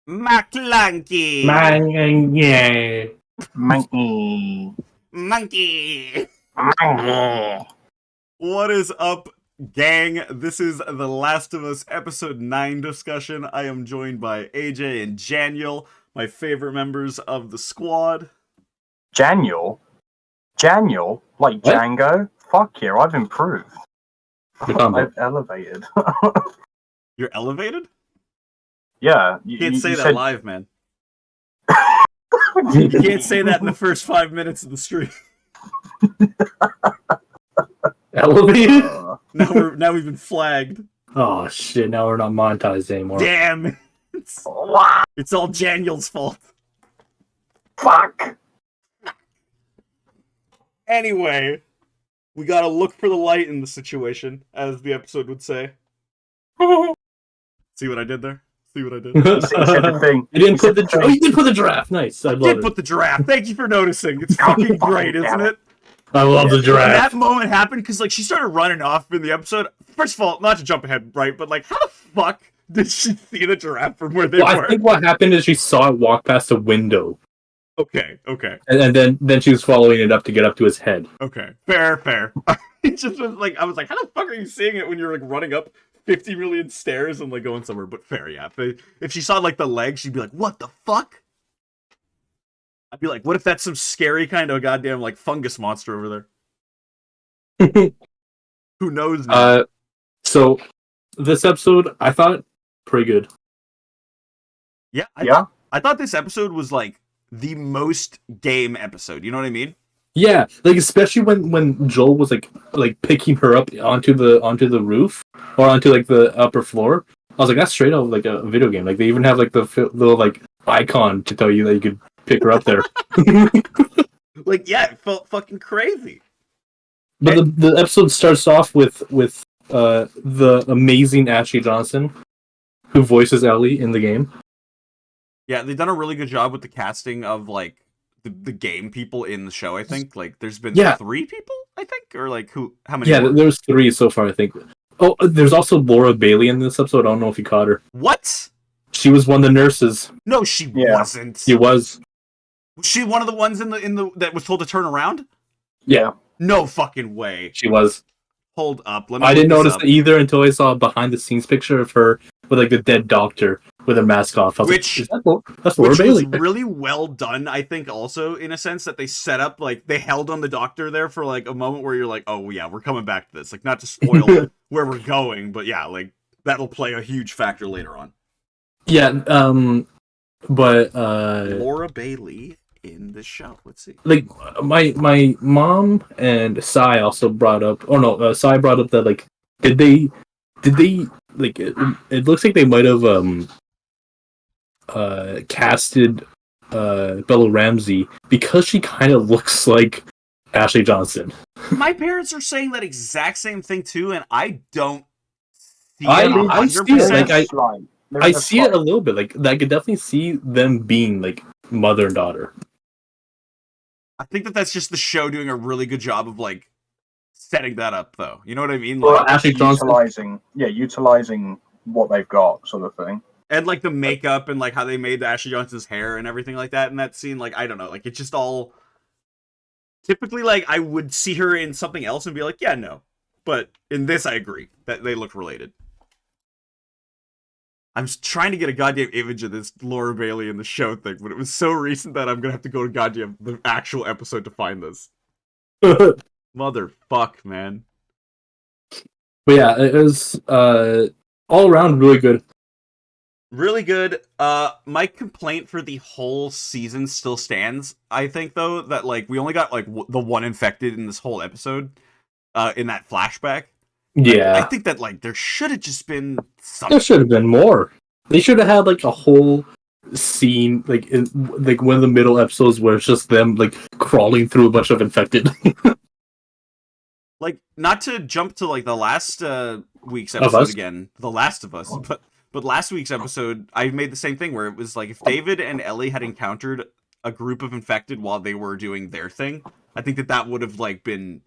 McClunky! Yeah. Monkey. Monkey! Monkey. What is up, gang? This is The Last of Us Episode 9 discussion. I am joined by AJ and Janiel, my favorite members of the squad. Janiel? Janiel? Like What? Django? Fuck yeah, I've improved. You're talking I've about- elevated. You're elevated? Yeah. You can't say that said... live, man. You can't say that in the first 5 minutes of the stream. Elevated? Now we've been flagged. Oh shit, now we're not monetized anymore. Damn! It's What? all Janiel's fault. Fuck! Anyway, we gotta look for the light in the situation, as the episode would say. See what I did there? See what I did? He said the thing. You didn't He put said the you did put the draft. Nice. I I love did it. put the giraffe. Thank you for noticing. It's God fucking fucking great, damn isn't it. it? I love the When draft. that moment happened, because like she started running off in the episode. First of all, not to jump ahead, right? But like, how the fuck did she see the giraffe from where they Well, were? I think what happened is she saw it walk past a window, Okay, and then she was following it up to get up to his head. fair. It just was like, I was like, how the fuck are you seeing it when you're like running up 50 million stairs and like going somewhere? But fair, yeah. If she saw like the leg, she'd be like, what the fuck? I'd be like, what if that's some scary kind of goddamn like fungus monster over there? Who knows? Man? So this episode I thought pretty good. Yeah, I thought this episode was like the most game episode. You know what I mean? Yeah, like especially when Joel was like picking her up onto the roof or onto like the upper floor. I was like, that's straight out of like a video game. Like they even have like the little like icon to tell you that you could pick her up there. Like, yeah, it felt fucking crazy. But the episode starts off with the amazing Ashley Johnson, who voices Ellie in the game. Yeah, they've done a really good job with the casting of like the game people in the show. I think like there's been 3 people. I think, or like how many? Yeah, more? there's 3 so far. I think. Oh, there's also Laura Bailey in this episode. I don't know if you caught her. What? She was one of the nurses. No, she wasn't. She was. Was she one of the ones in the that was told to turn around? Yeah, No fucking way. she was. Hold up. Let me. I didn't look this notice up. it either until I saw a behind the scenes picture of her with like the dead doctor with her mask off. I was Which- like, that's Laura Which Bailey. was really well done, I think, also, in a sense, that they set up, like, they held on the doctor there for, like, a moment where you're like, oh, yeah, we're coming back to this. Like, not to spoil where we're going, but yeah, like, that'll play a huge factor later on. Yeah, but Laura Bailey in the show. Let's see. like my mom and Sai also brought up. Oh no, Sai brought up that like did they like it looks like they might have casted Bella Ramsey because she kind of looks like Ashley Johnson. My parents are saying that exact same thing, too, and I don't see I it see it, 100%. like, I see it a little bit. Like I could definitely see them being like mother and daughter. I think that that's just the show doing a really good job of, like, setting that up, though. You know what I mean? Well, Like, Ashley Johnson. utilizing what they've got, sort of thing. and, like, the makeup and, like, how they made the Ashley Johnson's hair and everything like that in that scene. Like, I don't know. Like, it's just all... Typically, like, I would see her in something else and be like, yeah, no. But in this, I agree that they look related. I'm just trying to get a goddamn image of this Laura Bailey in the show thing, but it was so recent that I'm gonna have to go to goddamn the actual episode to find this. Motherfuck, man. But yeah, it was all around really good. Really good. My complaint for the whole season still stands. I think, though, that, like, we only got, like, the one infected in this whole episode, in that flashback. Yeah, I think that, like, there should have just been something. there should have been more. They should have had like a whole scene, like in like one of the middle episodes where it's just them like crawling through a bunch of infected. Like, not to jump to, like, the last week's Of episode Us? again, The Last of Us, but last week's episode, I made the same thing where it was like, if David and Ellie had encountered a group of infected while they were doing their thing, I think that would have, like, been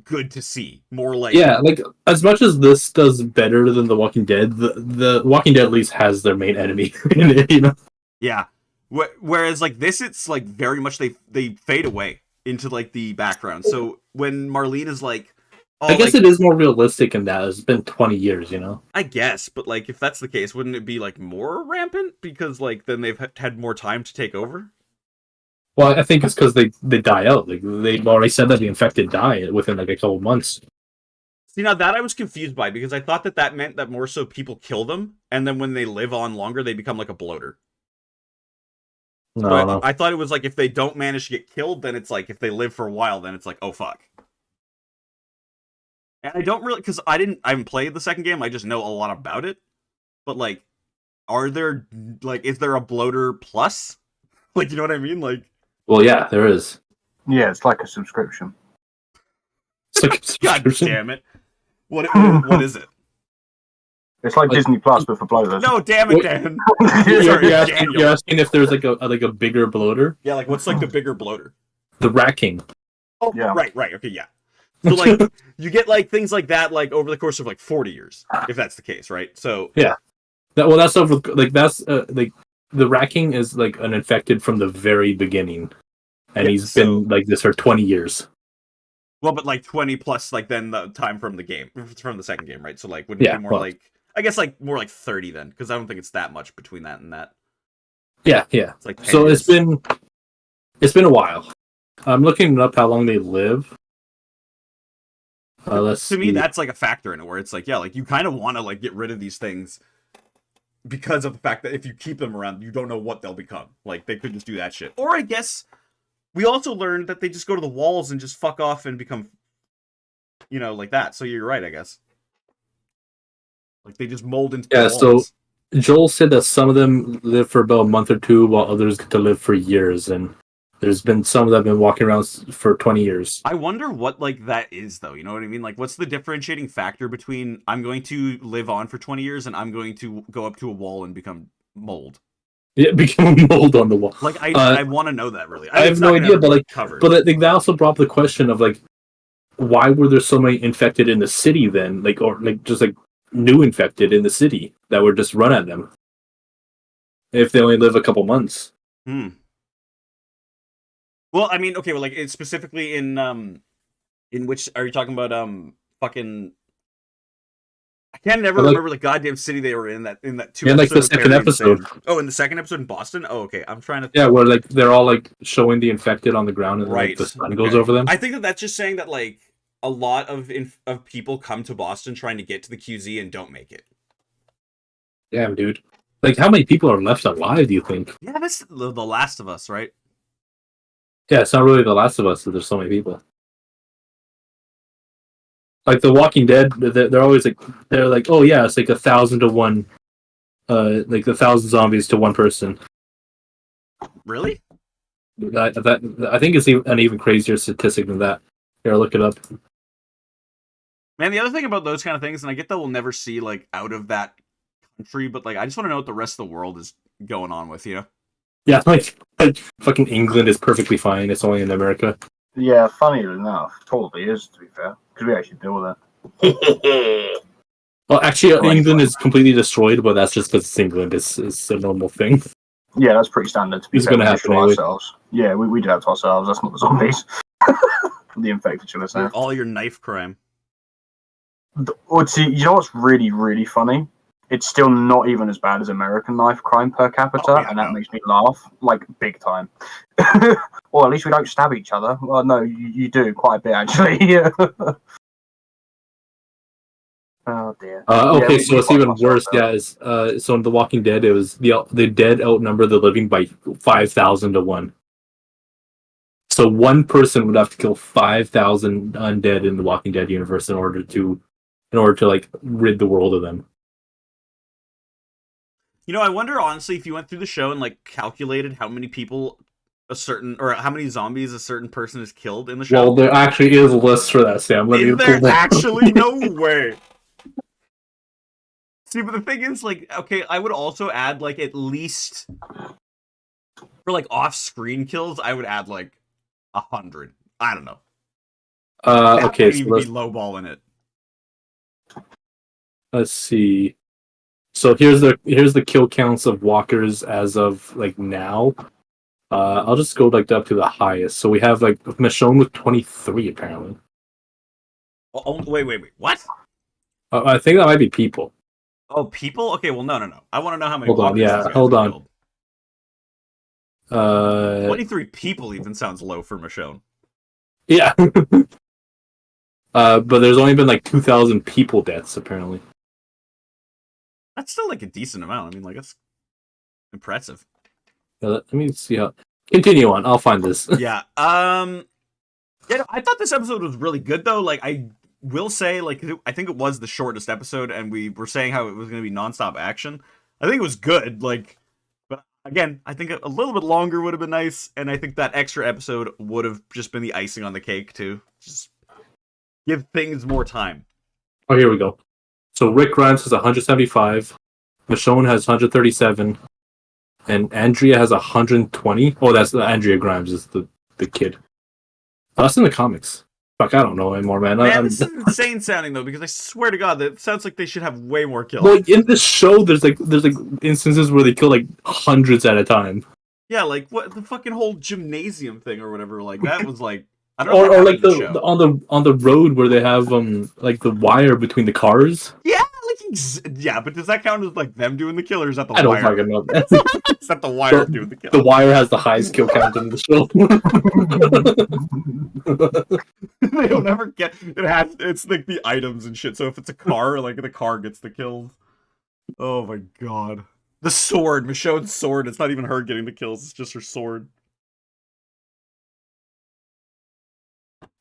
good to see. More like... Yeah, like as much as this does better than The Walking Dead, the Walking Dead at least has their main enemy in it, you know? Yeah. Whereas like this, it's like very much they fade away into like the background. So when Marlene is like, oh, I guess like it is more realistic in that it's been 20 years, you know. I guess, but like if that's the case, wouldn't it be like more rampant because like then they've had more time to take over? Well, I think it's because they die out. Like they've already said that the infected die within like a couple months. See, now that I was confused by because I thought that meant that more so people kill them, and then when they live on longer, they become like a bloater. No, So no. I thought it was like if they don't manage to get killed, then it's like if they live for a while, then it's like oh fuck. And I don't really because I haven't played the second game. I just know a lot about it. But like, are there like is there a bloater plus? Like you know what I mean? Like Well, yeah, there is. Yeah, it's like a subscription. It's like a God subscription. damn it! What is it? It's like Like- Disney Plus, but for bloaters. No, damn it, What- Dan. You're, Sorry, you're asking, Daniel. you're asking if there's like a bigger bloater. Yeah, like what's like the bigger bloater? The Rat King. Oh, Yeah. right, okay, yeah. So like you get like things like that like over the course of like 40 years, if that's the case, right? So That's over. Like that's like the Rat King is like an infected from the very beginning, and Yeah, he's so- been like this for 20 years. well, but like 20 plus like then the time from the game from the second game, right? So like wouldn't it Yeah, be more well- like I guess like more like 30 then, because I don't think it's that much between that and that. Yeah. It's like 10 So years. it's been a while. I'm looking up how long they live. Let's To me, see. that's like a factor in it where it's like, yeah, like you kind of want to like get rid of these things because of the fact that if you keep them around, you don't know what they'll become. Like they could just do that shit. Or I guess we also learned that they just go to the walls and just fuck off and become, you know, like that. So you're right, I guess. Like they just mold into the Yeah, so- walls. Joel said that some of them live for about a month or two, while others get to live for years. And there's been some that have been walking around for 20 years. I wonder what like that is though. You know what I mean? Like what's the differentiating factor between I'm going to live on for 20 years and I'm going to go up to a wall and become mold? Yeah, become a mold on the wall. Like I Uh, want to know that really. I have it's no not gonna idea, but like, covered. but I think that also brought up the question of like, why were there so many infected in the city then? Like, or like just like new infected in the city that were just run at them if they only live a couple months. Well, I mean, okay, well, like it's specifically in which are you talking about? Fucking, I can't never Like- remember the goddamn city they were in that two. Yeah, like the episodes of second Barry episode. Insane. Oh, in the second episode in Boston. Oh, okay. I'm trying to. Yeah, where like they're all like showing the infected on the ground and Right. like the sun goes Okay. over them. I think that's just saying that like a lot of people come to Boston trying to get to the QZ and don't make it. Damn, dude. Like, how many people are left alive? Do you think? Yeah, that's the Last of Us, right? Yeah, it's not really The Last of Us that there's so many people. Like The Walking Dead, they're always like they're like, oh yeah, it's like 1,000 to 1, like 1,000 zombies to one person. Really? I think it's an even crazier statistic than that. Here, look it up. Man, the other thing about those kind of things, and I get that we'll never see like out of that country, but like I just want to know what the rest of the world is going on with, you know? Yeah, like fucking England is perfectly fine. It's only in America. Yeah, funny enough, totally is, to be fair, because we actually deal with it. Well, actually, Right. England is completely destroyed, but that's just because it's England. It's a normal thing. Yeah, that's pretty standard, to be It's fair. gonna We happen destroy anyway. ourselves. Yeah, we do that to ourselves. That's not the zombies. The infected, should I say. All your knife crime. See, you know what's really, really funny? It's still not even as bad as American knife crime per capita, Oh, yeah, and that no. makes me laugh, like, big time. Or at least we don't stab each other. Well, no, you do quite a bit, actually. Oh, dear. Okay, Yeah, so we it's even fucked worse. ourselves Yeah, so in The Walking Dead, it was the dead outnumber the living by 5,000 to 1. So one person would have to kill 5,000 undead in the Walking Dead universe in order to like rid the world of them. You know, I wonder honestly if you went through the show and like calculated how many people how many zombies a certain person has killed in the show. Well, there actually is a list for that, Sam. Let me Is there pull that up. actually no way? See, but the thing is, like, okay, I would also add like at least for like off-screen kills, I would add like 100. I don't know. That Okay, might so even be lowballing it. let's see. So here's the kill counts of walkers as of like now. I'll just go like up to the highest. So we have like Michonne with 23 apparently. Oh, wait. What? I think that might be people. Oh, people? Okay, well, no. I want to know how many Hold on, walkers yeah, these guys hold have on. killed. 23 people even sounds low for Michonne. Yeah. But there's only been like 2,000 people deaths apparently. That's still like a decent amount. I mean, like, that's impressive. Let me see how. Continue on. I'll find this. Yeah. Yeah, I thought this episode was really good though. Like, I will say, like, I think it was the shortest episode, and we were saying how it was going to be nonstop action. I think it was good. Like, but again, I think a little bit longer would have been nice, and I think that extra episode would have just been the icing on the cake too. Just give things more time. Oh, here we go. So Rick Grimes has 175, Michonne has 137, and Andrea has 120. Oh, that's Andrea Grimes is the kid. Oh, that's in the comics. Fuck, I don't know anymore, man. This is insane sounding though, because I swear to God, that sounds like they should have way more kills. Like in this show, there's like instances where they kill like hundreds at a time. Yeah, like what the fucking whole gymnasium thing or whatever. Like that was like I don't know. Or like on the road where they have like the wire between the cars. Yeah, yeah, but does that count as like them doing the kill, or is that the I wire? don't fucking know. Is that the wire doing the kill? The wire has the highest kill count in the show. They don't ever get it. It's like the items and shit. So if it's a car, like the car gets the kills. Oh my God, the sword, Michonne's sword. It's not even her getting the kills. It's just her sword.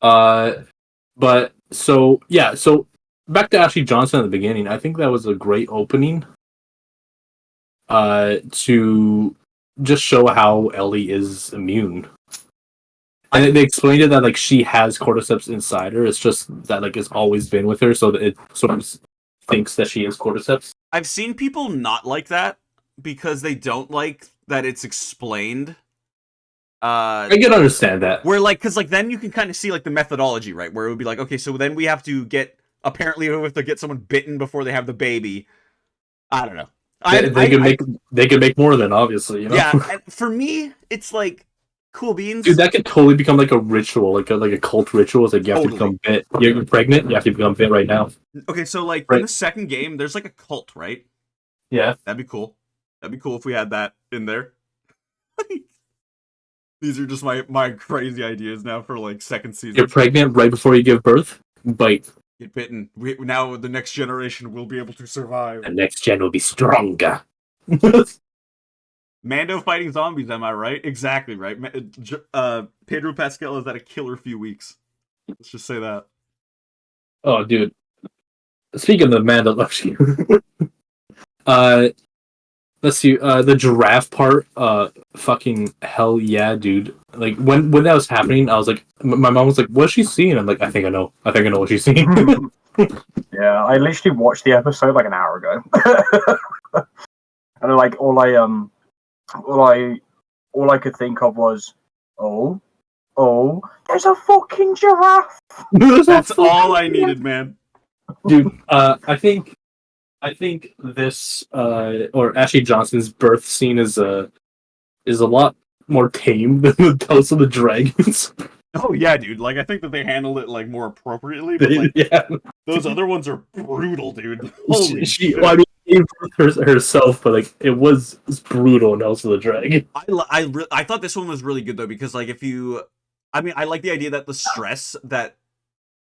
But so back to Ashley Johnson at the beginning. I think that was a great opening. To just show how Ellie is immune. And they explained it that like she has cordyceps inside her. It's just that like it's always been with her, so that it sort of thinks that she is cordyceps. I've seen people not like that because they don't like that it's explained. I can understand that. Where like, because like then you can kind of see like the methodology, right? Where it would be like, okay, so then we have to get someone bitten before they have the baby. I don't know. They could make more than obviously, you know. Yeah, and for me, it's like cool beans. Dude, that could totally become like a ritual, like a cult ritual. It's like you have to become bit. You're pregnant, you have to become bit right now. Okay, so like in the second game, there's like a cult, right? Yeah, that'd be cool. That'd be cool if we had that in there. These are just my crazy ideas now for like second season. You're pregnant right before you give birth. Bite. Get bitten. Now the next generation will be able to survive. The next gen will be stronger. Mando fighting zombies, am I right? Exactly right. Pedro Pascal has had a killer few weeks. Let's just say that. Oh, dude. Speaking of Mando, let's see. The giraffe part. Fucking hell yeah, dude. Like when that was happening, I was like, my mom was like, "What's she seeing?" I'm like, I think I know what she's seeing. Yeah, I literally watched the episode like an hour ago, and like all I could think of was, oh, there's a fucking giraffe. That's all I needed, man. Dude, I think this or Ashley Johnson's birth scene is a lot more tame than the House of the Dragons. Oh yeah, dude. Like I think that they handled it like more appropriately. But, like, yeah, those other ones are brutal, dude. Holy shit. Well, I mean, she gave birth herself, but like it was brutal in House of the Dragon. I thought this one was really good though because like I like the idea that the stress that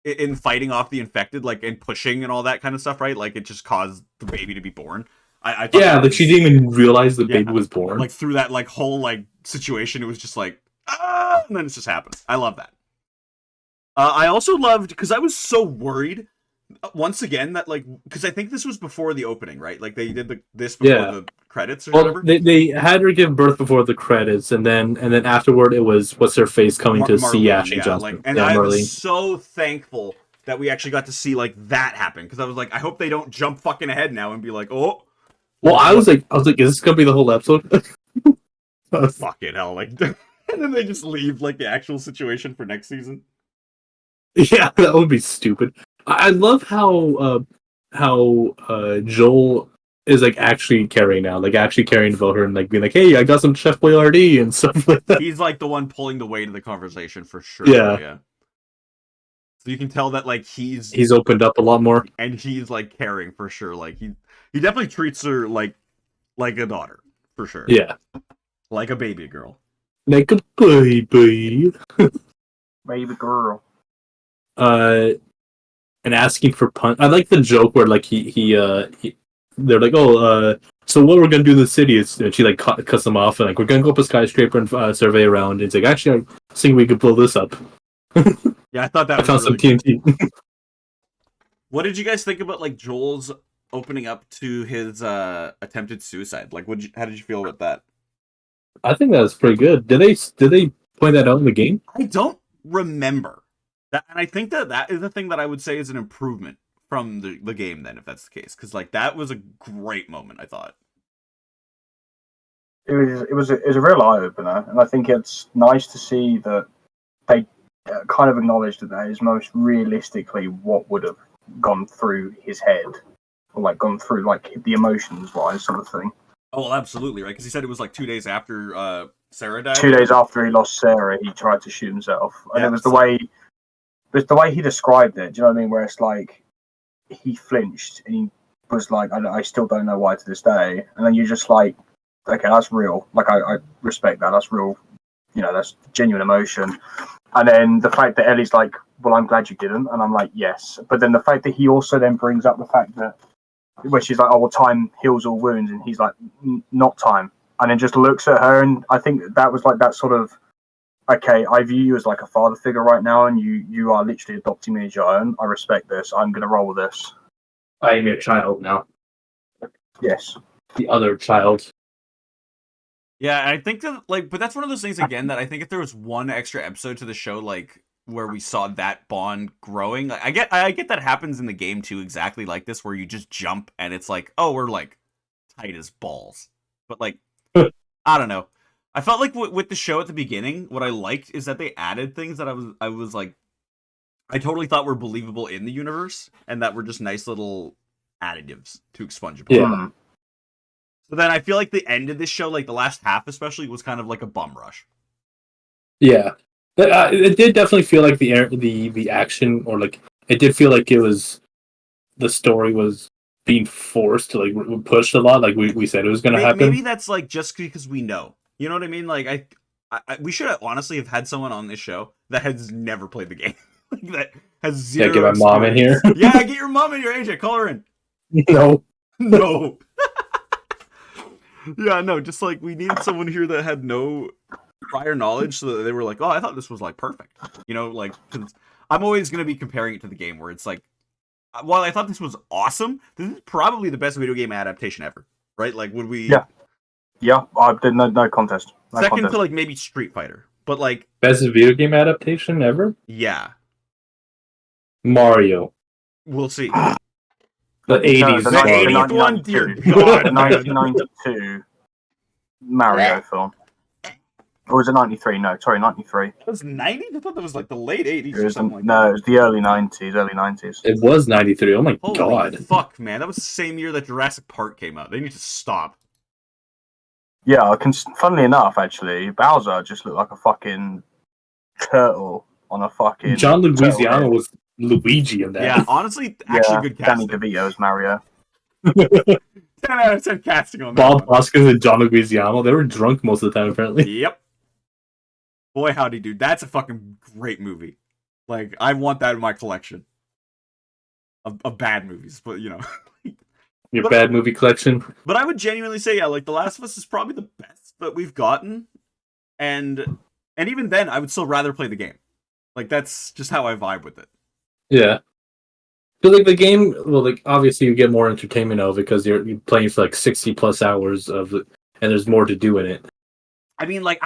in fighting off the infected, like and pushing and all that kind of stuff, right? Like it just caused the baby to be born. I thought like she didn't even realize the baby was born. Like through that like whole like situation, it was just like and then it just happened. I love that. I also loved because I was so worried once again that like because I think this was before the opening, right? Like they did this before the credits or whatever. They had her give birth before the credits, and then afterward it was what's her face coming to Marlene, see Ashley Johnson. I was so thankful that we actually got to see like that happen because I was like, I hope they don't jump fucking ahead now and be like, oh. Well, I was like, is this gonna be the whole episode? Fucking hell, like, and then they just leave like the actual situation for next season. Yeah, that would be stupid. I love how Joel is like actually caring now, like actually caring about her and like being like, hey, I got some Chef Boyardee and stuff like that. He's like the one pulling the weight of the conversation for sure. Yeah. So you can tell that like he's opened up a lot more, and he's like caring for sure. Like he definitely treats her like a daughter for sure. Yeah, like a baby girl. like a baby. Baby girl. And asking for punch. I like the joke where like they're like, oh, so what we're gonna do in the city is, and she like cuts them off and like, we're gonna go up a skyscraper and survey around. And it's like, actually, I think we could blow this up. Yeah, I thought that I was found really some good. TNT. What did you guys think about like Joel's opening up to his attempted suicide? Like, how did you feel about that? I think that was pretty good. Did they point that out in the game? I don't remember that, and I think that is the thing that I would say is an improvement from the game. Then, if that's the case, because like that was a great moment, I thought. It was a real eye opener, and I think it's nice to see that they kind of acknowledged that is most realistically what would have gone through his head, or like gone through like the emotions wise sort of thing. Oh, well, absolutely, right? Because he said it was like 2 days after Sarah died. 2 days after he lost Sarah, he tried to shoot himself, and Yeah, it was the way he described it. Do you know what I mean? Where it's like he flinched and he was like, I still don't know why to this day. And then you're just like, okay, that's real. Like I respect that. That's real. You know, that's genuine emotion. And then the fact that Ellie's like, well, I'm glad you didn't, and I'm like, yes. But then the fact that he also then brings up the fact that where she's like, oh, well, time heals all wounds, and he's like, not time, and then just looks at her, and I think that was like that sort of, okay, I view you as like a father figure right now, and you are literally adopting me as your own. I respect this. I'm gonna roll with this. I am your child now. Yes. The other child. Yeah, I think that like, but that's one of those things again that I think if there was one extra episode to the show, like where we saw that bond growing, I get that happens in the game too, exactly like this, where you just jump and it's like, oh, we're like tight as balls, but like, I don't know. I felt like with the show at the beginning, what I liked is that they added things that I was like, I totally thought were believable in the universe, and that were just nice little additives to expunge upon. Yeah. So then I feel like the end of this show, like the last half especially, was kind of like a bum rush. Yeah. It did definitely feel like the action, or like it did feel like it was, the story was being forced to like pushed a lot, like we said it was going to happen. Maybe that's like just because we know, you know what I mean? Like we should have honestly have had someone on this show that has never played the game, like that has zero. Yeah, get my mom in here. Yeah, get your mom in here, AJ. Call her in. No. Yeah, no, just like we needed someone here that had no prior knowledge, so that they were like, oh, I thought this was like perfect, you know, like, cause I'm always gonna be comparing it to the game, where it's like, while I thought this was awesome, this is probably the best video game adaptation ever, right? Like, would we? Yeah, I did no contest. No Second contest. to like maybe Street Fighter, but like Best video game adaptation ever? yeah, Mario. we'll see. The 80s. The The 80th one, dear God, the 1992 Mario Eh? film. Or was it 93? No, sorry, 93. It was 90s? I thought that was like the late 80s It or was something like no, that. it was the early 90s. It was 93. Oh my Holy god. fuck, man, that was the same year that Jurassic Park came out. They need to stop. Yeah, funnily enough, actually, Bowser just looked like a fucking turtle on a fucking. John turtle Leguizamo head. was Luigi in that. Yeah, honestly, actually Yeah, good Danny casting. DeVito's Mario. 10 out of 10 casting on that Bob one. Hoskins and John Leguizamo, they were drunk most of the time, apparently. Yep. Boy, howdy, dude. That's a fucking great movie. Like, I want that in my collection of bad movies, but you know. Your But- bad movie collection. But I would genuinely say, yeah, like The Last of Us is probably the best that we've gotten, and even then, I would still rather play the game. Like, that's just how I vibe with it. Yeah. But like the game, well, like obviously you get more entertainment out of it because you're playing for like 60 plus hours of it, and there's more to do in it. I mean, like,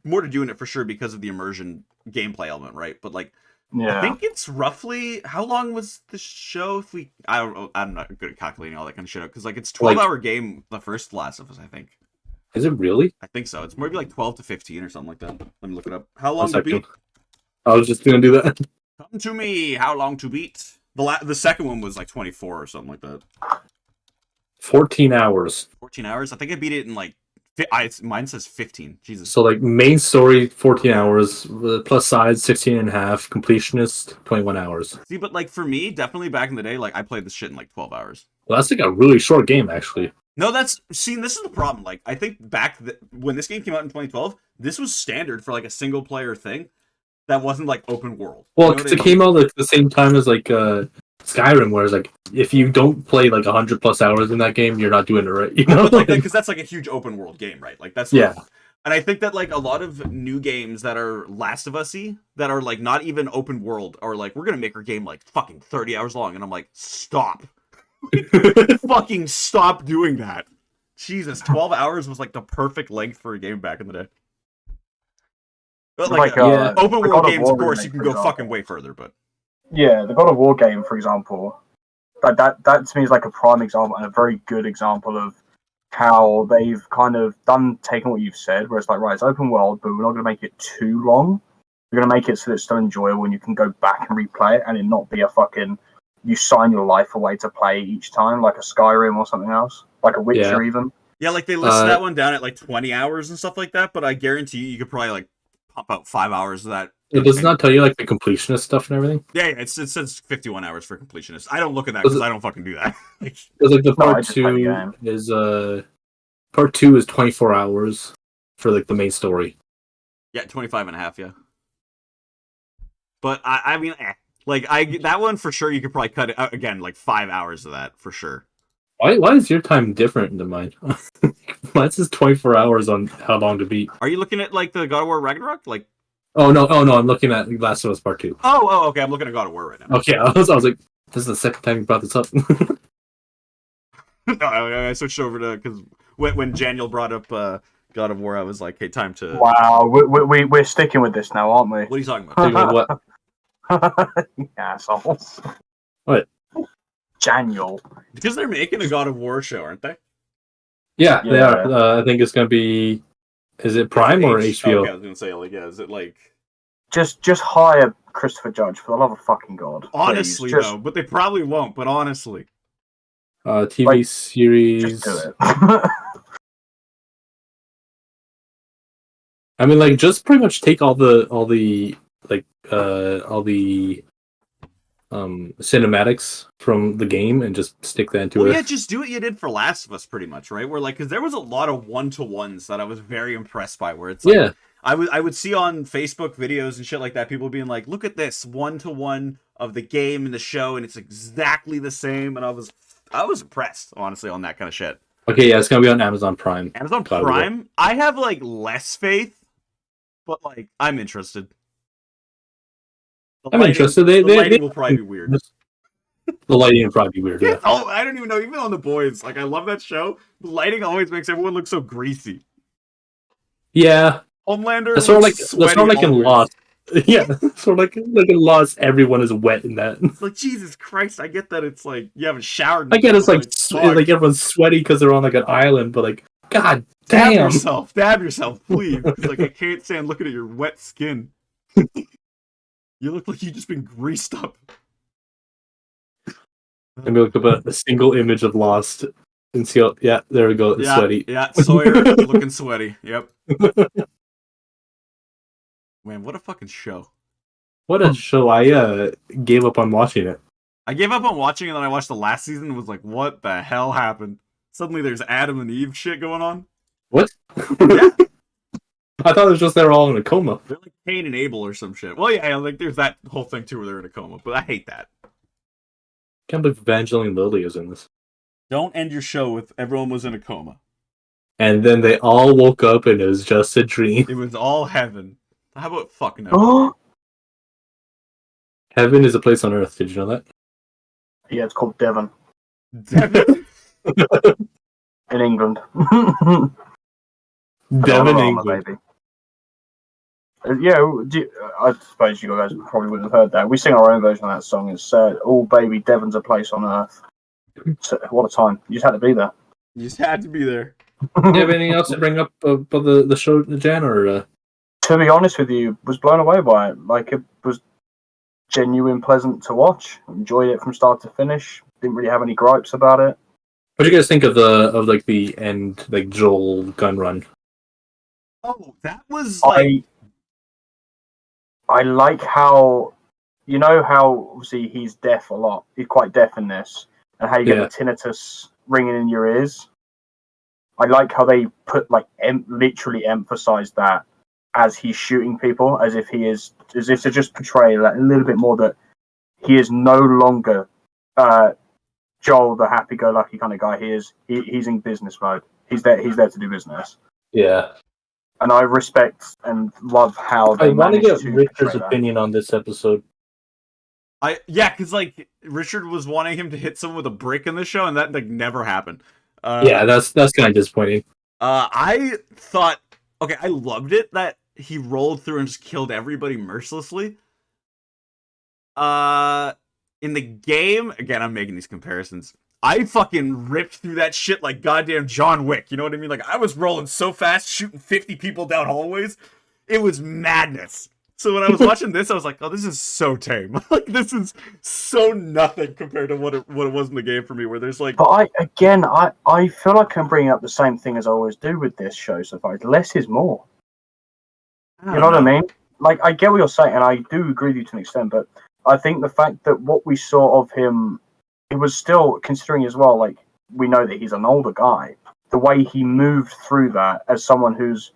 more to do in it for sure because of the immersion gameplay element, right? But like, Yeah. I think it's roughly how long was the show? If we, I don't know, I'm not good at calculating all that kind of shit out because like it's 12-hour game. The first Last of Us, I think. Is it really? I think so. It's maybe like 12 to 15 or something like that. Let me look it up. How long One to second. beat? I was just gonna do that. Come to me. How long to beat? The second one was like 24 or something like that. 14 hours. 14 hours. I think I beat it in like. Mine says 15. Jesus. So like main story 14 hours, plus sides 16 and a half, completionist 21 hours. See, but like for me, definitely back in the day, like I played this shit in like 12 hours. Well, that's like a really short game actually. No, this is the problem. Like I think when this game came out in 2012, this was standard for like a single player thing that wasn't like open world. Well, because it came out like the same time as like Skyrim, where it's like if you don't play like 100 plus hours in that game, you're not doing it right. You know, but because that's like a huge open world game, right? Like that's yeah. And I think that like a lot of new games that are Last of Us-y, that are like not even open world, are like, we're gonna make our game like fucking 30 hours long, and I'm like, stop. Fucking stop doing that. Jesus, 12 hours was like the perfect length for a game back in the day. But like open world games, of course, you can go fucking way further, but yeah, the God of War game, for example, that to me is like a prime example and a very good example of how they've kind of taken what you've said, where it's like, right, it's open world, but we're not going to make it too long. We're going to make it so that it's still enjoyable and you can go back and replay it and it not be a fucking, you sign your life away to play each time, like a Skyrim or something else, like a Witcher even. Yeah, like they listed that one down at like 20 hours and stuff like that, but I guarantee you could probably like pump out 5 hours of that. It does not tell you like the completionist stuff and everything. Yeah, it says 51 hours for completionist. I don't look at that because I don't fucking do that. Because like the part two is 24 hours for like the main story. Yeah, 25 and a half. Yeah, but I mean, that one for sure you could probably cut it out again, like 5 hours of that for sure. Why is your time different than mine? Mine says 24 hours on how long to beat. Are you looking at like the God of War Ragnarok? Like, oh no, I'm looking at Last of Us Part 2. Oh, okay, I'm looking at God of War right now. Okay, I was like, this is the second time you brought this up. No, I switched over to, because when Daniel brought up God of War, I was like, hey, time to. Wow, we're sticking with this now, aren't we? What are you talking about? What? Assholes. What? Daniel. Because they're making a God of War show, aren't they? Yeah, they are. I think it's gonna be. Is it Prime or HBO? Okay, I was gonna say, like, yeah, is it like? Just hire Christopher Judge, for the love of fucking God. Honestly, no, but they probably won't. But honestly, TV series. Just do it. I mean, like, just pretty much take all the cinematics from the game and just stick that into it. Yeah, just do what you did for Last of Us, pretty much, right? Where like, because there was a lot of 1-to-1s that I was very impressed by. Where it's like, yeah. I would see on Facebook videos and shit like that, people being like, look at this 1-to-1 of the game and the show, and it's exactly the same. And I was impressed, honestly, on that kind of shit. Okay, yeah, it's gonna be on Amazon Prime. Amazon Prime? I have like less faith, but like I'm interested. The lighting will probably be weird. The lighting will probably be weird. Yeah. Oh, I don't even know. Even on The Boys, like I love that show. The lighting always makes everyone look so greasy. Yeah. Homelander. That's sort of like in Lost. Yeah, sort of like in Lost, everyone is wet in that. It's like, Jesus Christ, I get that it's like you haven't showered. I get it's like everyone's sweaty because they're on like an island, but like, God damn. Dab yourself, please. Like I can't stand looking at your wet skin. You look like you've just been greased up. Let me look up a single image of Lost and see how, yeah, there we go, it's sweaty. Yeah, Sawyer looking sweaty, yep. Man, what a fucking show. What a show. I gave up on watching it. I gave up on watching it, and then I watched the last season and was like, what the hell happened? Suddenly there's Adam and Eve shit going on. What? Yeah. I thought it was just they were all in a coma. They're like Cain and Abel or some shit. Well, yeah, like there's that whole thing too where they're in a coma, but I hate that. Can't believe Evangeline Lilly is in this. Don't end your show with everyone was in a coma. And then they all woke up and it was just a dream. It was all heaven. How about fucking heaven? Heaven is a place on earth. Did you know that? Yeah, it's called Devon. Devon? In England. Devon, England. Baby. Yeah, I suppose you guys probably wouldn't have heard that. We sing our own version of that song. It's "Oh Baby, Devon's a place on earth." So, what a time! You just had to be there. You just had to be there. Do you have anything else to bring up about the show, Jan? Or to be honest with you, was blown away by it. Like, it was genuine, pleasant to watch. Enjoyed it from start to finish. Didn't really have any gripes about it. What do you guys think of the end, like Joel gun run? Oh, that was like I like how, you know how obviously he's deaf a lot. He's quite deaf in this, and how you get the tinnitus ringing in your ears. I like how they put literally emphasize that as he's shooting people, as if to just portray that a little bit more that he is no longer Joel, the happy-go-lucky kind of guy. He's in business mode. He's there to do business. Yeah. And I respect and love how they I want to managed get to Richard's portray that. opinion on this episode. because like Richard was wanting him to hit someone with a brick in the show, and that like never happened. Yeah, that's kind of disappointing. I thought, okay, I loved it that he rolled through and just killed everybody mercilessly. In the game, again, I'm making these comparisons. I fucking ripped through that shit like goddamn John Wick. You know what I mean? Like, I was rolling so fast, shooting 50 people down hallways. It was madness. So when I was watching this, I was like, oh, this is so tame. Like, this is so nothing compared to what it was in the game for me, where there's like... But I feel like I'm bringing up the same thing as I always do with this show so far. Less is more. You know what I mean? Like, I get what you're saying, and I do agree with you to an extent, but I think the fact that what we saw of him, it was still, considering as well, like, we know that he's an older guy. The way he moved through that as someone who's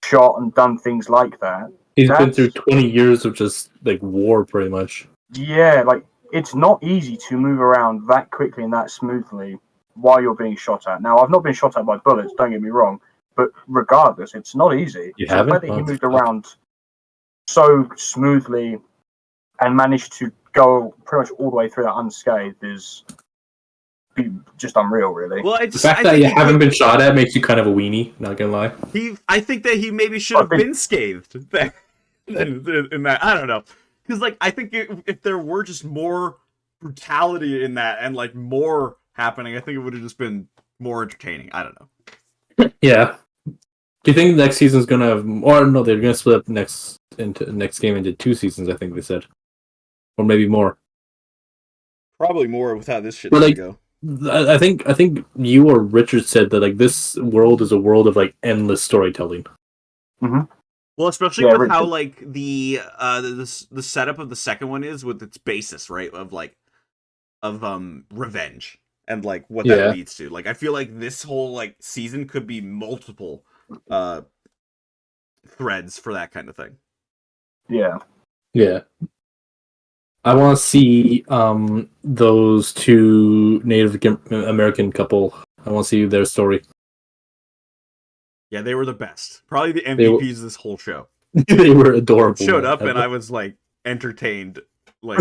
shot and done things like that. He's been through 20 years of just, like, war, pretty much. Yeah, like, it's not easy to move around that quickly and that smoothly while you're being shot at. Now, I've not been shot at by bullets, don't get me wrong, but regardless, it's not easy. You so haven't? The fact that he moved around so smoothly and managed to go pretty much all the way through that unscathed is just unreal, really. Well, the fact that you haven't been shot at makes you kind of a weenie, not gonna lie. I think that he maybe should have been scathed in that. I don't know. Because, like, I think if there were just more brutality in that and, like, more happening, I think it would have just been more entertaining. I don't know. Yeah. Do you think next season's gonna have... Or no, they're gonna split up next game into 2 seasons, I think they said. Or maybe more. Probably more with how this shit's gonna go. I think you or Richard said that, like, this world is a world of, like, endless storytelling. Mm-hmm. Well, especially with how, like, the setup of the second one is with its basis, right? Of revenge and, like, what that leads to. Like, I feel like this whole, like, season could be multiple threads for that kind of thing. Yeah. Yeah. I want to see those 2 Native American couple. I want to see their story. Yeah, they were the best. Probably the MVPs of this whole show. They were adorable. Showed up and I was, like, entertained. Like,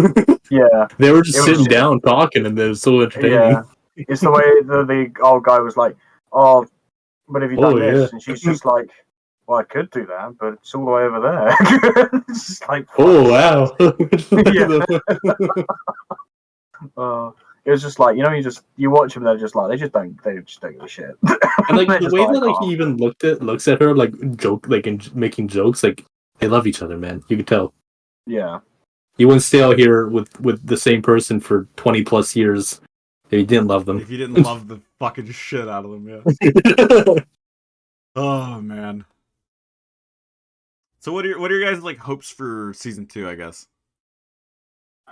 yeah, they were just sitting down talking, and it was so entertaining. Yeah. It's the way the old guy was like, "Oh, but have you done this?" Yeah. And she's just like, "Well, I could do that, but it's all the way over there." It's just like, oh wow. It was just like, you know, you watch them, they're just like they just don't give a shit. And like the way that like he even looks at her, like joke, like and making jokes, like they love each other, man. You can tell. Yeah. You wouldn't stay out here with the same person for 20 plus years if you didn't love them. If you didn't love the fucking shit out of them, yeah. Oh man. So what are your guys' like hopes for season 2? I guess.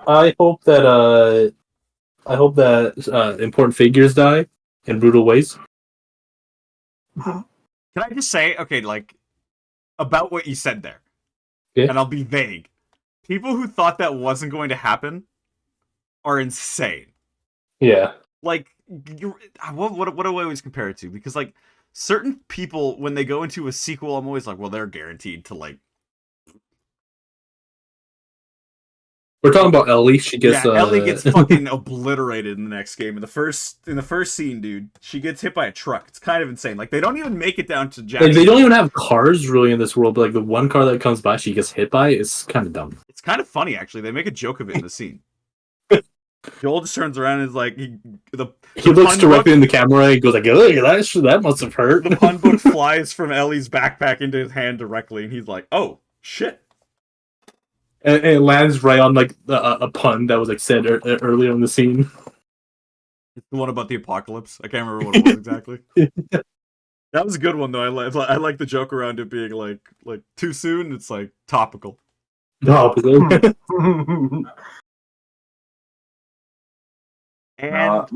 I hope that important figures die in brutal ways. Can I just say, okay, like about what you said there, and I'll be vague. People who thought that wasn't going to happen are insane. Yeah. Like, what do I always compare it to? Because, like, certain people, when they go into a sequel, I'm always like, well, they're guaranteed to, like... We're talking about Ellie. She gets... Yeah, Ellie gets fucking obliterated in the next game. In the first scene, dude, she gets hit by a truck. It's kind of insane. Like, they don't even make it down to Jackson. Like, they don't even have cars, really, in this world, but, like, the one car that comes by, she gets hit by, is kind of dumb. It's kind of funny, actually. They make a joke of it in the scene. Joel just turns around and is like... He looks directly in the camera and goes like, oh, that must have hurt. The pun book flies from Ellie's backpack into his hand directly, and he's like, oh, shit. And it lands right on, like, a pun that was, like, said earlier in the scene. It's the one about the apocalypse. I can't remember what it was exactly. That was a good one though. I like the joke around it being like too soon. It's like topical. No, And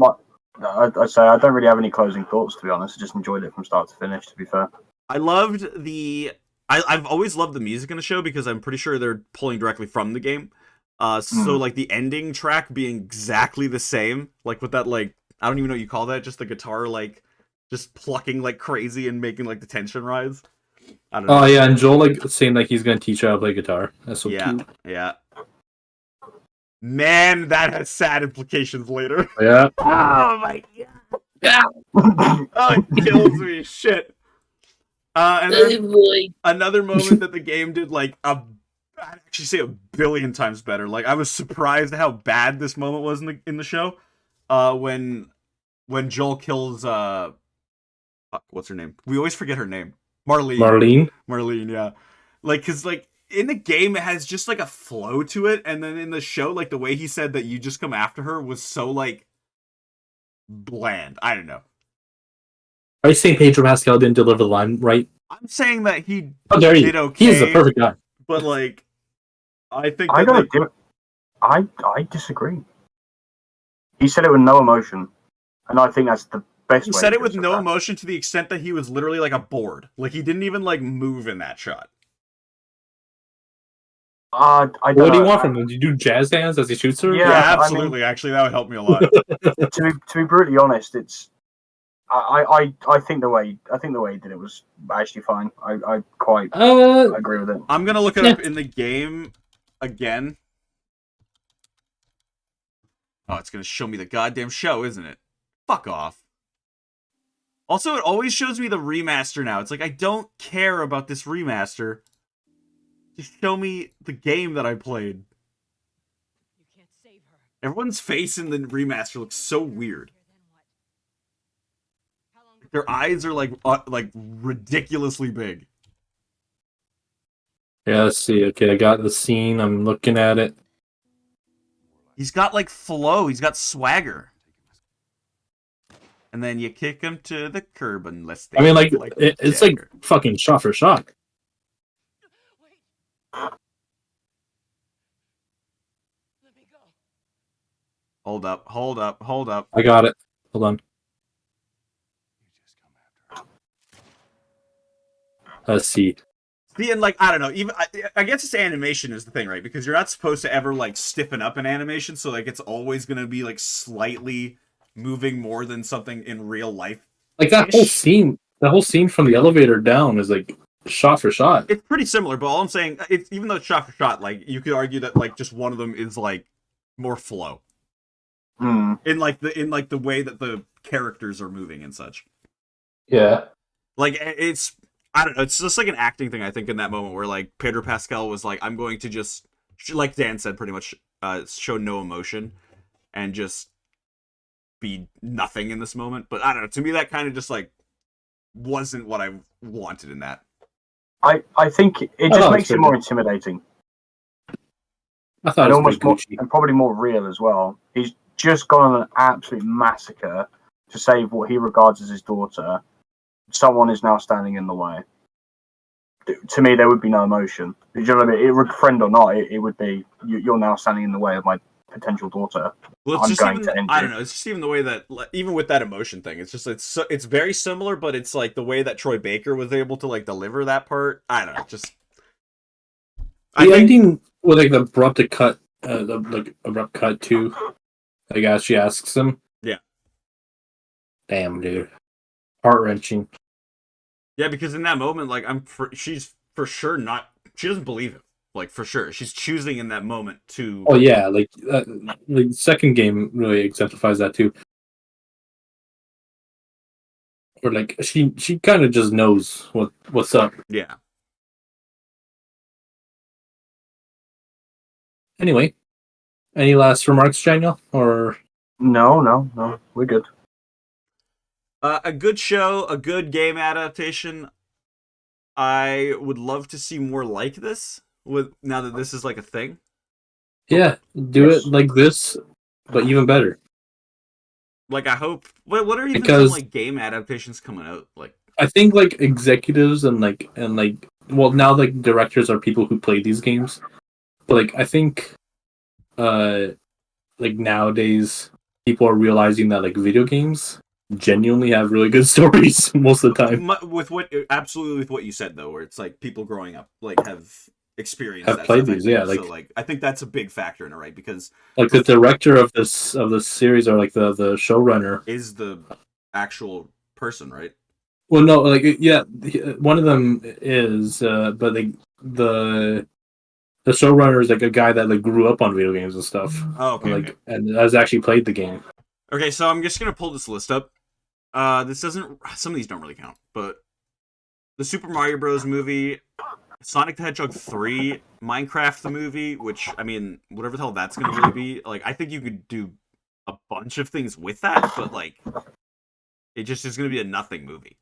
I'd say I don't really have any closing thoughts, to be honest. I just enjoyed it from start to finish, to be fair. I loved the. I've always loved the music in the show because I'm pretty sure they're pulling directly from the game. So like the ending track being exactly the same, like with that like I don't even know what you call that, just the guitar like just plucking like crazy and making like the tension rise. I don't know. Oh yeah, and Joel like saying like he's gonna teach her how to play guitar. That's so Yeah, cute. yeah. Man, that has sad implications later. Yeah. Oh my god. Yeah. Oh, it kills me. Shit. And then another moment that the game did like I'd actually say a billion times better. Like I was surprised at how bad this moment was in the show. When Joel kills fuck, what's her name? We always forget her name. Marlene. Marlene, yeah. Like cuz like in the game it has just like a flow to it, and then in the show like the way he said that you just come after her was so like bland. I don't know. Are you saying Pedro Pascal didn't deliver the line right? I'm saying that he How dare you? did okay. He is the perfect guy. But like I think I that gotta I disagree. He said it with no emotion, and I think that's the best he way. said it with no emotion to the extent that he was literally like a board. Like he didn't even like move in that shot. I don't What know. do you want from him? Do you do jazz hands as he shoots her? Yeah, Yeah, absolutely. Actually, that would help me a lot. to be brutally honest, it's I think the way he did it was actually fine. I quite agree with it. I'm gonna look it up in the game again. Oh, it's gonna show me the goddamn show, isn't it? Fuck off. Also, it always shows me the remaster now. It's like I don't care about this remaster. Just show me the game that I played. You can't save her. Everyone's face in the remaster looks so weird. Their eyes are like ridiculously big. Yeah, let's see. Okay, I got the scene. I'm looking at it. He's got like flow. He's got swagger. And then you kick him to the curb unless they. I mean, like it's like fucking shot for shot. Wait. Let me go. Hold up. I got it. Hold on. Let's see. See, and like I don't know, even I guess it's animation is the thing, right? Because you're not supposed to ever like stiffen up an animation, so like it's always gonna be like slightly moving more than something in real life. Like that whole scene from the elevator down is like shot for shot. It's pretty similar, but all I'm saying, it's even though it's shot for shot, like you could argue that like just one of them is like more flow in like the way that the characters are moving and such. Yeah. Like it's. I don't know. It's just like an acting thing, I think, in that moment where like Pedro Pascal was like, "I'm going to just," like Dan said, pretty much show no emotion and just be nothing in this moment. But I don't know. To me, that kind of just like wasn't what I wanted in that. I think it just makes it more intimidating. I thought and it was almost more, and probably more real as well. He's just gone on an absolute massacre to save what he regards as his daughter. Someone is now standing in the way. To me, there would be no emotion. Do you know what I mean? It would, friend or not, it would be you're now standing in the way of my potential daughter. Well, it's I don't know. It's just even the way that, even with that emotion thing, it's just it's very similar, but it's like the way that Troy Baker was able to like deliver that part. I don't know. Just the ending with like the abrupt cut, abrupt cut too. I guess she asks him. Yeah. Damn, dude. Heart-wrenching. Yeah, because in that moment, like she's for sure not. She doesn't believe him. Like for sure, she's choosing in that moment to. Oh yeah, like the second game really exemplifies that too. Or like she kind of just knows what's up. Yeah. Anyway, any last remarks, Daniel? Or no, we're good. A good show, a good game adaptation. I would love to see more like this. With now that this is like a thing. Yeah, do it like this, but even better. Like, I hope. What are even Because- some like game adaptations coming out? Like, I think like executives and well, now like directors are people who play these games, but like I think like nowadays people are realizing that like video games genuinely have really good stories most of the time. with what absolutely with what you said though, where it's like people growing up like have experienced Have that played stuff, these, I think. yeah, like- So like I think that's a big factor in it, right? Because Like the director of this series, or like the showrunner. is the actual person, right? Well, no, like yeah, one of them is, but like the showrunner is like a guy that like grew up on video games and stuff, Oh, okay. and, like Okay. and has actually played the game. Okay, so I'm just gonna pull this list up. This doesn't. Some of these don't really count, but the Super Mario Bros. Movie, Sonic the Hedgehog 3, Minecraft the movie, which I mean, whatever the hell that's gonna really be. Like, I think you could do a bunch of things with that, but like, it just is gonna be a nothing movie.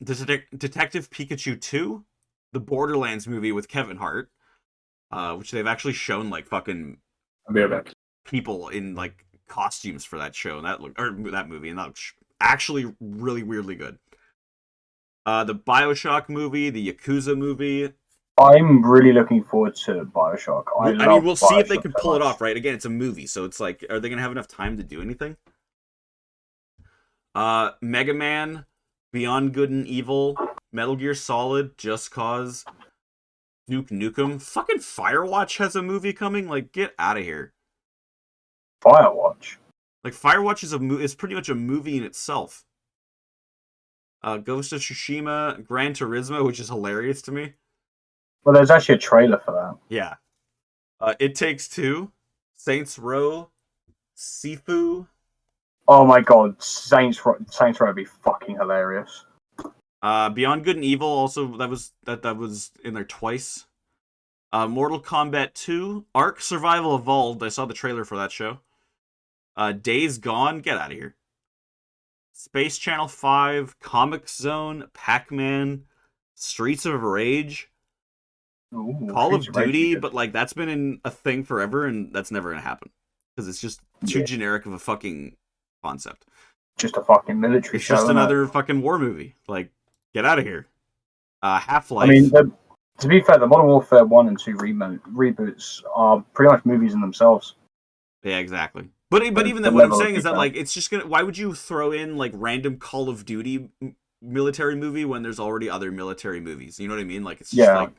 Detective Pikachu 2, the Borderlands movie with Kevin Hart, which they've actually shown like fucking I'll be right back. people in like costumes for that show, and that movie, and that looks actually really weirdly good. The BioShock movie, the Yakuza movie. I'm really looking forward to Bioshock. I mean, love we'll see if they Bioshock can so pull it much. off, right? Again, it's a movie, so it's like, are they gonna have enough time to do anything? Mega Man, Beyond Good and Evil, Metal Gear Solid, Just Cause, Duke Nukem. Fucking Firewatch has a movie coming. Like, get out of here. Firewatch. Like, Firewatch is pretty much a movie in itself. Ghost of Tsushima, Gran Turismo, which is hilarious to me. Well, there's actually a trailer for that. Yeah. It Takes Two, Saints Row, Sifu, Oh my god, Saints Row would be fucking hilarious. Beyond Good and Evil. Also, that was in there twice. Mortal Kombat 2, Ark Survival Evolved. I saw the trailer for that show. Days Gone. Get out of here. Space Channel 5, Comic Zone, Pac-Man, Streets of Rage, Ooh, Call of Streets Rage would be Duty, good. but like that's been in a thing forever, and that's never gonna happen because it's just too Yeah. generic of a fucking concept. Just a fucking military It's show. just isn't it? another fucking war movie. Like, get out of here. Half-Life. I mean, to be fair, the Modern Warfare 1 and 2 reboots are pretty much movies in themselves. Yeah, exactly. But even The then, what I'm level of saying is that detail. like it's just gonna. Why would you throw in like random Call of Duty military movie when there's already other military movies? You know what I mean? Like it's just Yeah. like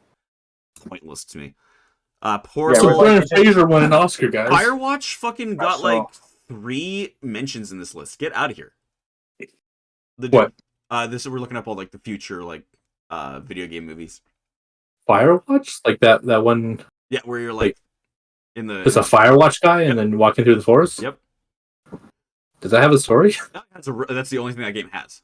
pointless to me. Yeah, Portal. So well, Brendan like, Fraser won an Oscar, guys. Firewatch fucking got saw. like 3 mentions in this list. Get out of here. What? This we're looking up all like the future like video game movies. Firewatch, like that one. Yeah, where you're like Wait. in the. It's a Firewatch guy, Yep. and then walking through the forest. Yep. Does that have a story? That's the only thing that game has.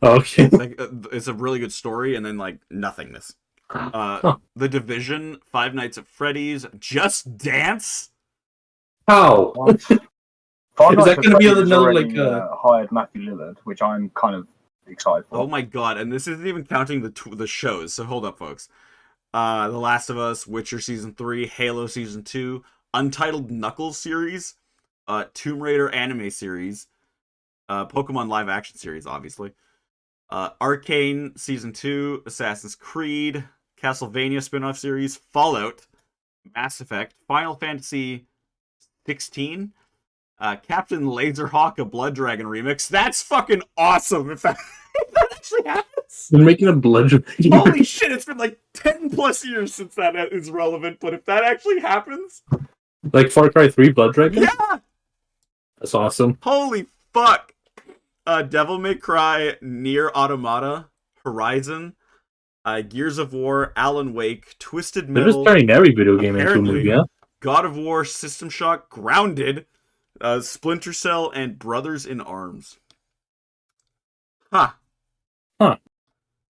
Oh, okay. Like it's a really good story, and then like nothingness. The Division, Five Nights at Freddy's, Just Dance. How? What? Is that gonna be another, like, hired Matthew Lillard, which I'm kind of excited for. Oh my god! And this isn't even counting the shows. So hold up, folks. The Last of Us, Witcher season 3, Halo season 2, Untitled Knuckles series, Tomb Raider anime series, Pokemon live action series, obviously. Arcane season 2, Assassin's Creed, Castlevania spin-off series, Fallout, Mass Effect, Final Fantasy 16, Captain Laserhawk, a Blood Dragon remix. That's fucking awesome if that, if that actually happens. They're making a blood. Holy shit, it's been like 10 plus years since that is relevant, but if that actually happens, Like Far Cry 3 Blood Dragon? yeah! That's awesome. Holy fuck! Devil May Cry, Nier Automata, Horizon, Gears of War, Alan Wake, Twisted They're just Metal, turning every video game into a Apparently. movie, yeah? God of War, System Shock, Grounded, Splinter Cell, and Brothers in Arms. Huh. Huh.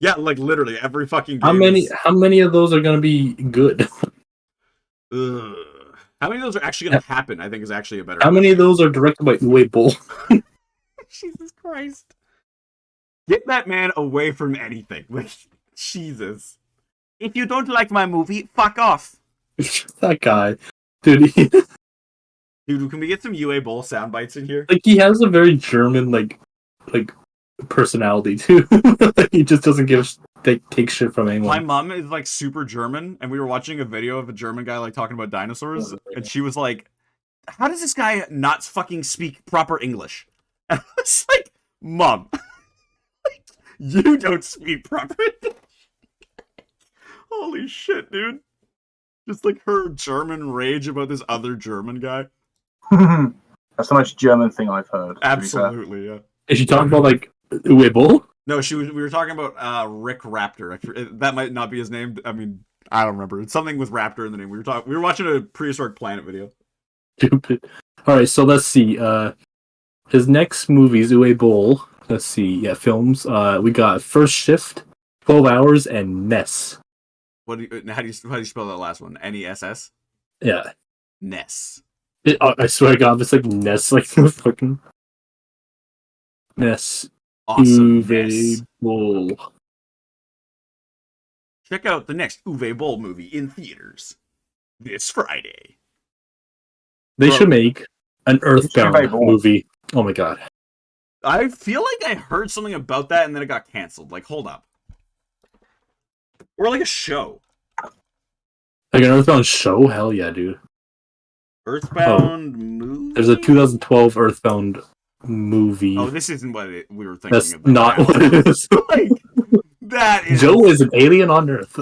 Yeah, like literally every fucking game. How many of those are gonna be good? Ugh. How many of those are actually going to happen? I think is actually a better. How many of those are directed by Uwe Boll? Jesus Christ! Get that man away from anything. Like, Jesus. If you don't like my movie, fuck off. That guy. Dude, Dude, can we get some UA Bowl sound bites in here? Like he has a very German like personality too. He just doesn't take shit from My anyone. mom is like super German, and we were watching a video of a German guy like talking about dinosaurs, and she was like, "How does this guy not fucking speak proper English?" And I was like, "Mom, like, you don't speak proper English." Holy shit, dude! Just like her German rage about this other German guy. That's the most German thing I've heard. to be fair. Absolutely, yeah. Is she talking about like Weibo? No, we were talking about Rick Raptor. That might not be his name. I mean, I don't remember. It's something with Raptor in the name. We were watching a Prehistoric Planet video. Stupid. All right, so let's see. His next movies, Uwe Boll. Let's see. Yeah, films. We got First Shift, 12 Hours, and Ness. How do you spell that last one? Ness. Yeah. Ness. I swear to God, it's like Ness, like the fucking Ness. Awesome. Uwe Ness. Boll. Check out the next Uwe Boll movie in theaters this Friday. They should make an Earthbound Uwe Boll. movie. Oh my God. I feel like I heard something about that and then it got canceled. Like, hold up. Or like a show. Like an Earthbound show? Hell yeah, dude. Earthbound movie? There's a 2012 Earthbound movie. Oh, this isn't what we were thinking That's about. not what it is. Like, that is... Joe is an alien on Earth.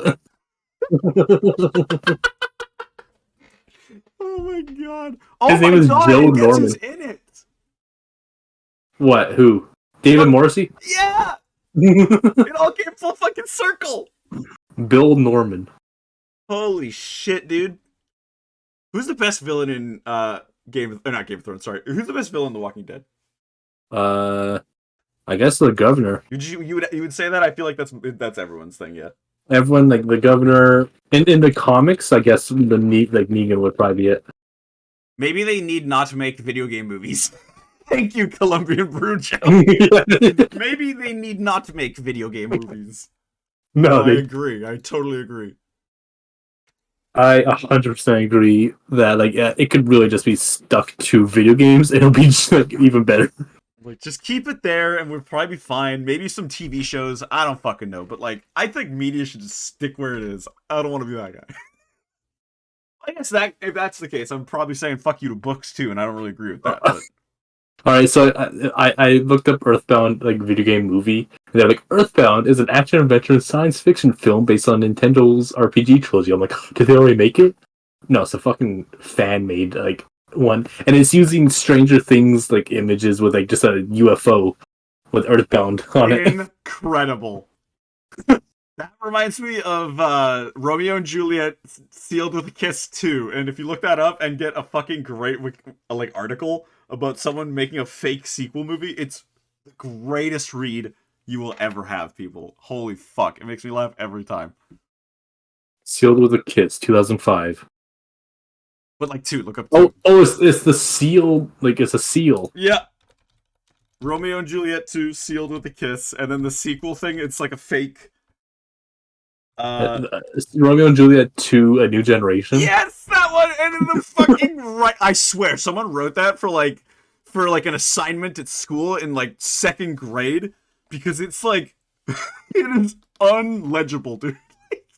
Oh my God. Oh His my name is God, Joe I guess Norman. he's in it. What? Who? David Morrissey? Yeah! It all came full fucking circle. Bill Norman. Holy shit, dude. Who's the best villain in not Game of Thrones, sorry. Who's the best villain in The Walking Dead? I guess the governor. You would say that? I feel like that's everyone's thing, yeah. Everyone, like the governor in the comics, I guess Negan would probably be it. Maybe they need not to make video game movies. Thank you, Colombian Brujo. Maybe they need not to make video game movies. No, I agree. I totally agree. I 100% agree that it could really just be stuck to video games. It'll be just, even better. Like, just keep it there, and we'll probably be fine. Maybe some TV shows. I don't fucking know, but I think media should just stick where it is. I don't want to be that guy. I guess if that's the case, I'm probably saying fuck you to books too, and I don't really agree with that. But... All right, so I looked up Earthbound video game movie. And they're like, Earthbound is an action adventure science fiction film based on Nintendo's RPG trilogy. I'm like, did they already make it? No, it's a fucking fan made one, and it's using Stranger Things images with just a UFO with Earthbound on it. Incredible. That reminds me of Romeo and Juliet Sealed with a Kiss 2. And if you look that up and get a fucking great article about someone making a fake sequel movie, it's the greatest read you will ever have, people. Holy fuck. It makes me laugh every time. Sealed with a Kiss, 2005. But two, look up two. Oh, it's the seal. It's a seal. Yeah. Romeo and Juliet 2 Sealed with a Kiss. And then the sequel thing, it's like a fake... Romeo and Juliet 2, A New Generation. Yes, that one. And in the fucking right, I swear, someone wrote that for an assignment at school in second grade because it's it is unlegible, dude.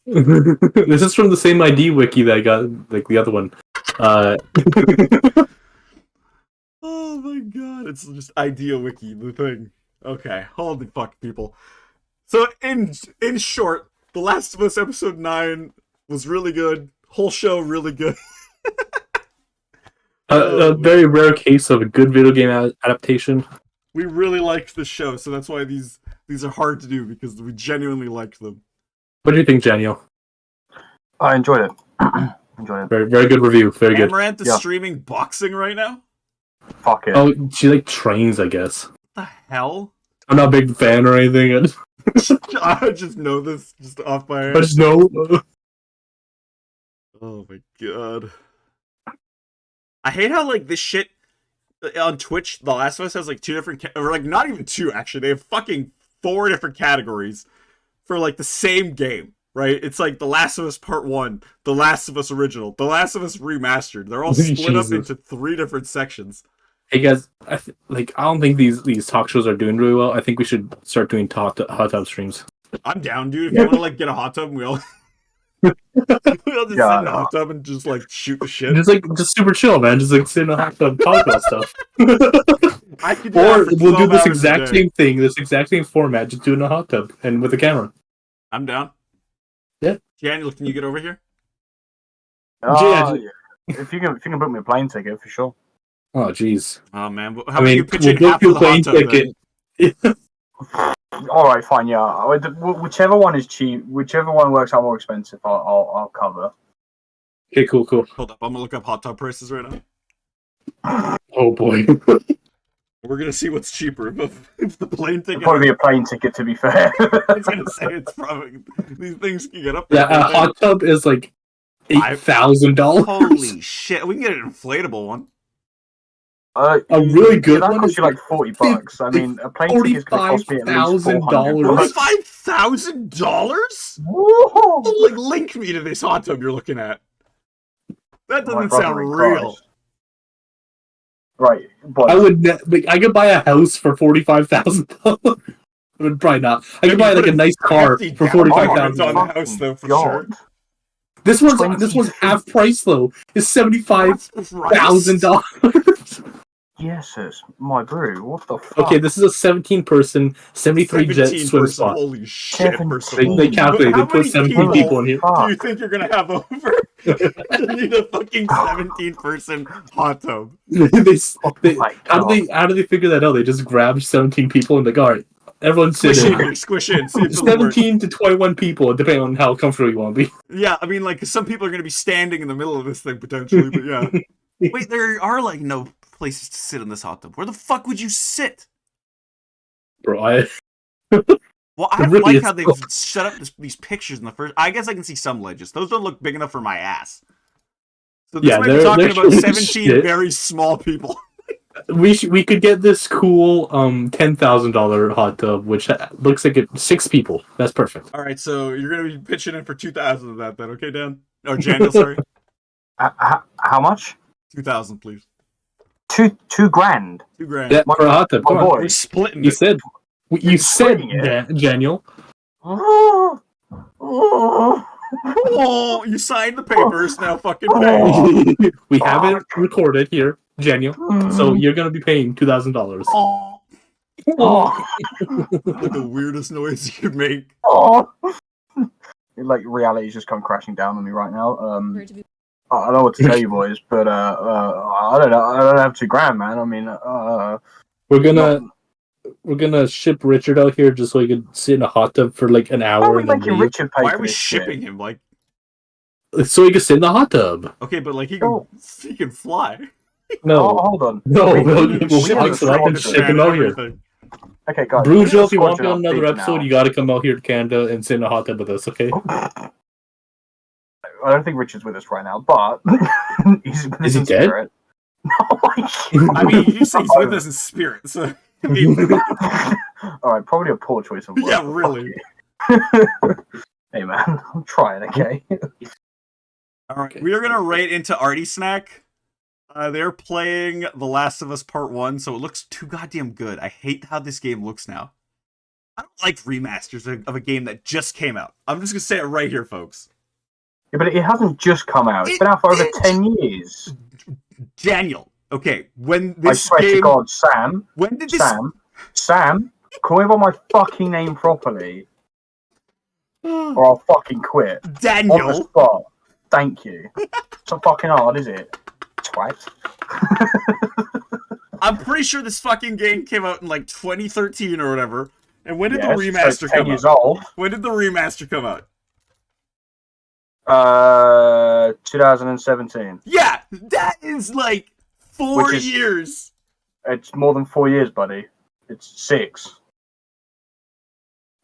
This is from the same ID wiki that I got the other one. Oh my God, it's just Idea Wiki, the thing. Okay, holy fuck, people. So in short. The Last of Us Episode 9 was really good. Whole show really good. A very rare case of a good video game adaptation. We really liked the show, so that's why these are hard to do, because we genuinely liked them. What do you think, Daniel? I enjoyed it. Enjoyed it. Very, very good review. Very good. Amaranth is streaming boxing right now? Fuck it. Oh, she trains, I guess. What the hell? I'm not a big fan or anything. I just know this just off my head. I just know. Oh my God. I hate how this shit on Twitch, The Last of Us has two different or not even two actually. They have fucking 4 different categories for the same game. right? It's like The Last of Us Part 1, The Last of Us Original, The Last of Us Remastered. They're all split up Jesus. into 3 different sections. Hey guys, I don't think these talk shows are doing really well. I think we should start doing hot tub streams. I'm down, dude. If you want to like get a hot tub, we all we'll just sit in a hot tub and just like shoot the shit. Just super chill, man. Just like sit in a hot tub, talk about stuff. I could do that Or for we'll 12 do this hours a exact day. same thing, this exact same format, just do it in a hot tub and with a camera. I'm down. Yeah. Daniel, can you get over here? Oh, yeah. If you can book me a plane ticket for sure. Oh, jeez. Oh man, how about you pitch in we'll half book of the you a hot plane tub? ticket. All right, fine. Yeah, whichever one is cheap, whichever one works out more expensive, I'll cover. Okay, cool. Hold up, I'm gonna look up hot tub prices right now. Oh boy. We're gonna see what's cheaper. If the plane It'll ticket, probably be a plane ticket, to be fair. I was gonna say it's probably these things can get up there. Yeah, a hot tub is like $8,000. Holy shit! We can get an inflatable one. A really good that one costs is you like $40. I mean, a plane ticket's gonna cost me at least $45,000. $45,000? Whoa! Like, link me to this hot tub you're looking at. That My doesn't brother sound in real. Christ. Right, but I could buy a house for $45,000. Probably not. I could buy like a nice car hefty for down payment $45,000. on the house, though, for sure. This one's half price though. It's $75,000. Jesus, my brew, what the fuck? Okay, this is a 17-person, 73-jet 17 swim person, spot. holy shit, first of They, all. they calculated. How They put many 17 people in here. Do you think you're gonna have over? You need a fucking 17-person hot tub. How do they figure that out? They just grab 17 people and like, all right, everyone sit Squish in in. here, squish in, see if it'll work. 17 to 21 people, depending on how comfortable you want to be. Yeah, I mean, like, some people are gonna be standing in the middle of this thing potentially, but yeah. Wait, there are like no places to sit in this hot tub. Where the fuck would you sit? Bro, I Well, I It really like is how they've cool. set up these pictures in the first. I guess I can see some ledges. Those don't look big enough for my ass. So this Yeah, might be they're talking about shit. 17 very small people. we could get this cool $10,000 hot tub, which looks like it's 6 people. That's perfect. All right, so you're gonna be pitching in for 2,000 of that, then, okay, Dan? Or Daniel, sorry. How much? 2,000, please. $2 grand. $2,000. Yeah, for a hot tub. My Come on. boy. We're splitting You it. said You're splitting it. Daniel. Oh, Oh, you signed the papers. Now fucking pay. We have it recorded here, Daniel. So you're gonna be paying $2,000. Oh, oh, like the weirdest noise you could make. oh. Like reality's just come crashing down on me right now. I don't know what to tell you boys, but I don't know. I don't have $2 grand, man. I mean, We're gonna ship Richard out here just so he can sit in a hot tub for like an how hour are we and then making leave. Richard pay Why for are we this shipping shit? him? Like, So he can sit in the hot tub. okay, but like he Oh. can fly. No, Oh, hold on. no, We- we'll we box have it up and a ship him out here. Everything. Okay, guys. Brujo, if you want to be Squadron on another big episode, now. you gotta come out here to Canada and sit in a hot tub with us, okay? I don't think Richard's with us right now, but he's with Is us he in dead? spirit. Oh my I mean, you say he's with us in spirit, so I mean, All right, probably a poor choice of words. yeah, but really. fuck you. Hey man, I'm trying. Okay. All right, we are gonna right into Artie Snack. They're playing The Last of Us Part 1, so it looks too goddamn good. I hate how this game looks now. I don't like remasters of a game that just came out. I'm just gonna say it right here, folks. Yeah, but it hasn't just come out. It's been out for over 10 years. Daniel, okay, when I this swear to game, God, Sam, when did this? Sam, call me by my fucking name properly, or I'll fucking quit. On the Daniel, spot. Thank you. It's not fucking hard, is it? Twat. I'm pretty sure this fucking game came out in like 2013 or whatever. And when did Yes, the so remaster it's 10 come years out? old. When did the remaster come out? 2017. Yeah, that is like 4 Which is- years. It's more than 4 years, buddy. It's 6.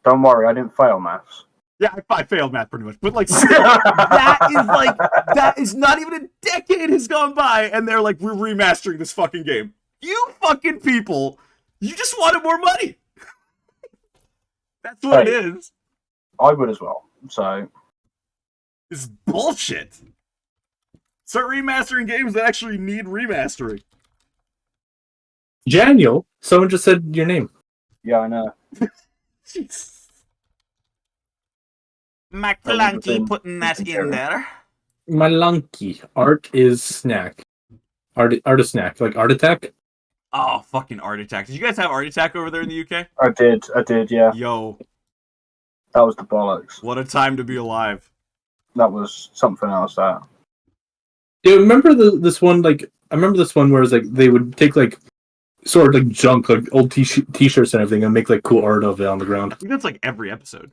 Don't worry, I didn't fail maths. Yeah, I failed math pretty much, but like still, that is not even a decade has gone by, and they're like, we're remastering this fucking game. You fucking people, you just wanted more money. That's what it Hey. is. I would as well. So It's bullshit. Start remastering games that actually need remastering. Daniel, someone just said your name. yeah, I know. Jeez. McClunky putting that in there. Malunky. Art is snack. Art is snack. Like Art Attack? Oh, fucking Art Attack. Did you guys have Art Attack over there in the UK? I did, yeah. Yo, That was the bollocks. what a time to be alive. That was something else. That. Yeah, remember this one? Like, I remember this one where it's like they would take like sort of like junk, like old t-shirts and everything, and make like cool art of it on the ground. I think that's like every episode.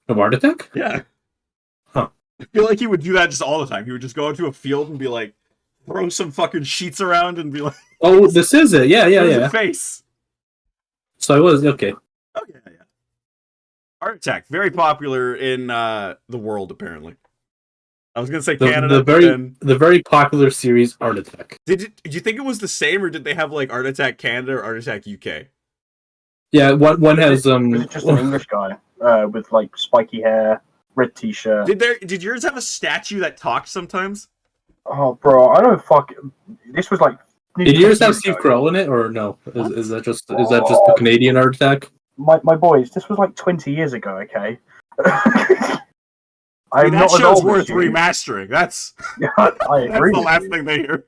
Of Art Attack? Yeah. Huh. I feel like he would do that just all the time. He would just go into a field and be like, throw some fucking sheets around and be like, Oh, this is it. Yeah. "There's a face." So I was okay. Oh, yeah. Art Attack, very popular in the world, apparently. I was gonna say Canada, but then... The very popular series Art Attack. Did you think it was the same, or did they have like Art Attack Canada or Art Attack UK? Yeah, one has Was it just an English guy with like spiky hair, red t-shirt? Did yours have a statue that talked sometimes? Oh, bro, I don't fuck. This was like. Did yours have Steve Carell in it or no? Is that just the Canadian Art Attack? My boys, this was like 20 years ago. Okay. I'm That not as show's old as worth you. remastering. That's Yeah, I that's agree. the last thing they hear.